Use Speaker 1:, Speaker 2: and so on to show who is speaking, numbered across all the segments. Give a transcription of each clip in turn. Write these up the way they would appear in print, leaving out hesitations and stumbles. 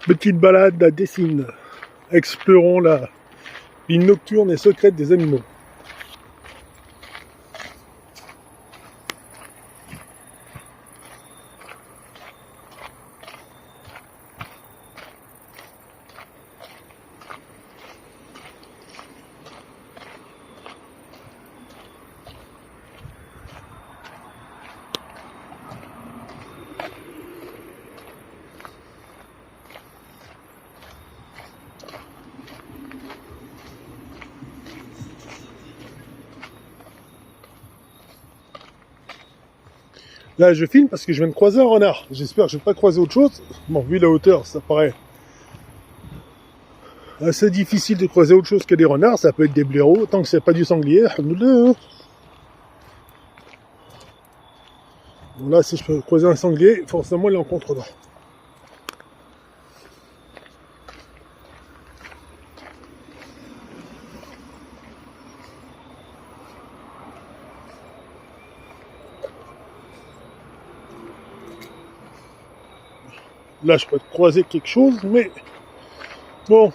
Speaker 1: Petite balade à Dessines. Explorons la vie nocturne et secrète des animaux. Là, je filme parce que je viens de croiser un renard. J'espère que je ne vais pas croiser autre chose. Bon, vu la hauteur, ça paraît assez difficile de croiser autre chose que des renards. Ça peut être des blaireaux, tant que c'est pas du sanglier. Alhamdoulilah. Bon, là, si je peux croiser un sanglier, forcément, il est en contre-droit. Là, je peux croiser quelque chose, mais bon,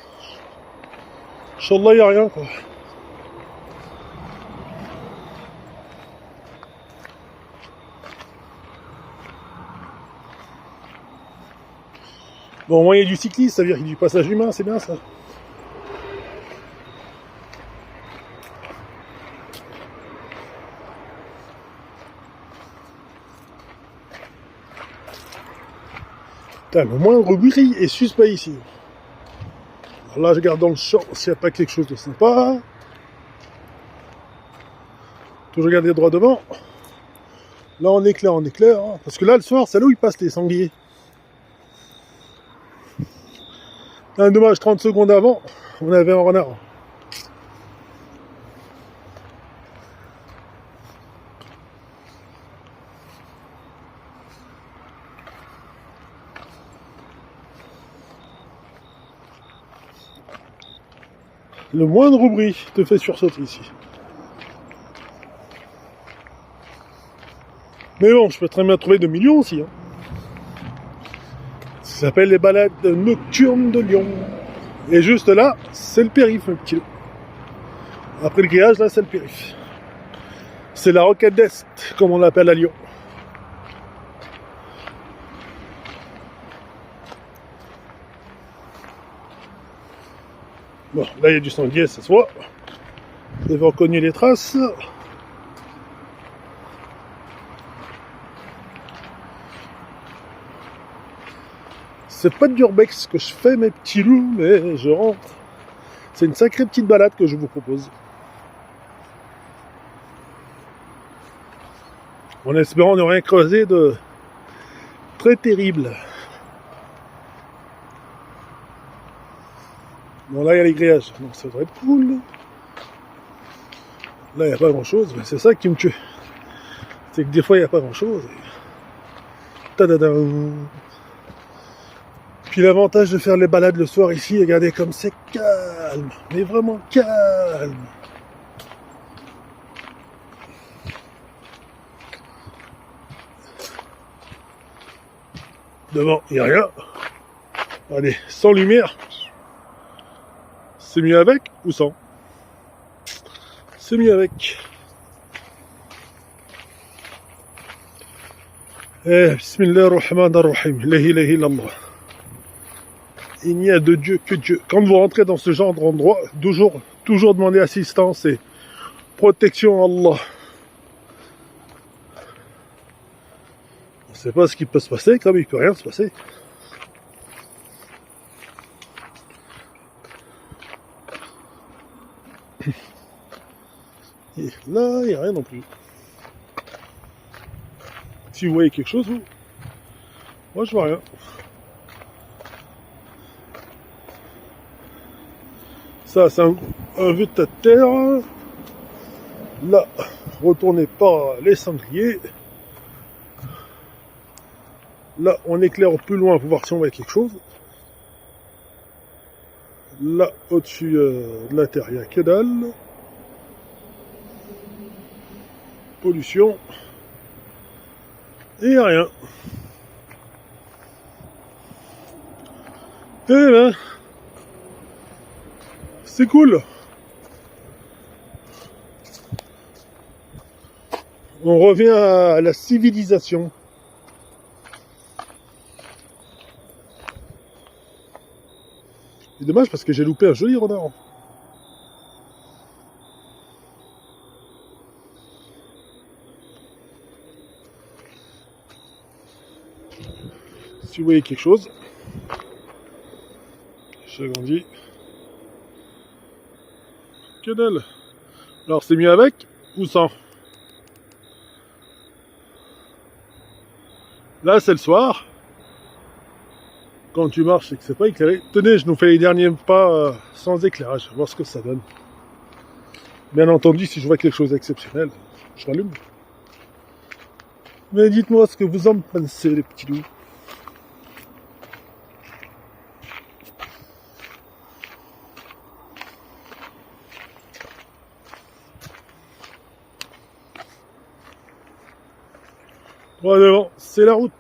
Speaker 1: Inch'Allah, il n'y a rien, quoi. Bon, moi, il y a du cycliste, ça veut dire qu'il y a du passage humain, c'est bien ça. Putain, le moindre bruit est suspect ici. Alors là, je regarde dans le champ s'il n'y a pas quelque chose de sympa. Toujours regarder droit devant. Là, on éclaire, hein. Parce que là, le soir, c'est là où ils passent les sangliers. Un dommage, 30 secondes avant, on avait un renard. Le moindre bruit te fait sursauter ici. Mais bon, je peux très bien trouver 2 millions aussi. Hein. Ça s'appelle les balades nocturnes de Lyon. Et juste là, c'est le périph', un petit. Après le grillage, là, c'est le périph'. C'est la Roquette d'Est, comme on l'appelle à Lyon. Bon, là, il y a du sanglier, ça se voit. Vous avez reconnu les traces. C'est pas de l'urbex que je fais, mes petits loups, mais je rentre. C'est une sacrée petite balade que je vous propose. En espérant ne rien creuser de très terrible. Bon, là, il y a les grillages, donc ça devrait être cool. Là, il n'y a pas grand-chose, mais c'est ça qui me tue. C'est que des fois, il n'y a pas grand-chose. Tadadam. Puis l'avantage de faire les balades le soir ici, regardez comme c'est calme, mais vraiment calme. Devant, il n'y a rien. Allez, sans lumière. C'est mieux avec ou sans? C'est mieux avec. Bismillahirrahmanirrahim. La ilaha illallah. Il n'y a de Dieu que Dieu. Quand vous rentrez dans ce genre d'endroit, toujours demander assistance et protection à Allah. On ne sait pas ce qui peut se passer, comme il ne peut rien se passer. Et là, il n'y a rien non plus. Si vous voyez quelque chose, vous, moi je vois rien. Ça, c'est un vue de terre. Là, retournez par les sangliers. Là, on éclaire plus loin pour voir si on voit quelque chose. Là, au-dessus de la terre, il n'y a que dalle. Pollution. Et il n'y a rien. Eh ben, c'est cool. On revient à la civilisation. C'est dommage parce que j'ai loupé un joli renard. Si vous voyez quelque chose, j'agrandis. Que dalle. Alors c'est mieux avec ou sans? Là c'est le soir. Quand tu marches et que c'est pas éclairé. Tenez, je nous fais les derniers pas sans éclairage. On va voir ce que ça donne. Bien entendu, si je vois quelque chose d'exceptionnel, je rallume. Mais dites-moi ce que vous en pensez, les petits loups. Droit devant, c'est la route.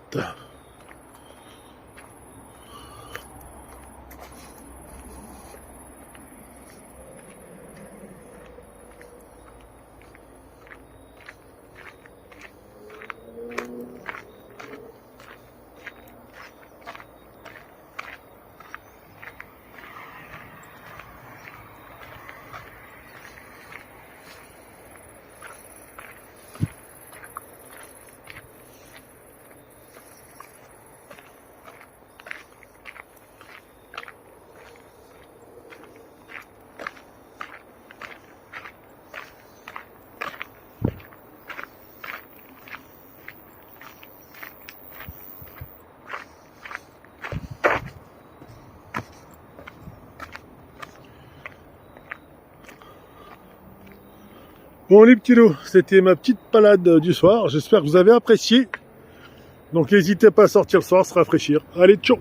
Speaker 1: Bon les petits loups, c'était ma petite balade du soir. J'espère que vous avez apprécié. Donc n'hésitez pas à sortir le soir, se rafraîchir. Allez, ciao!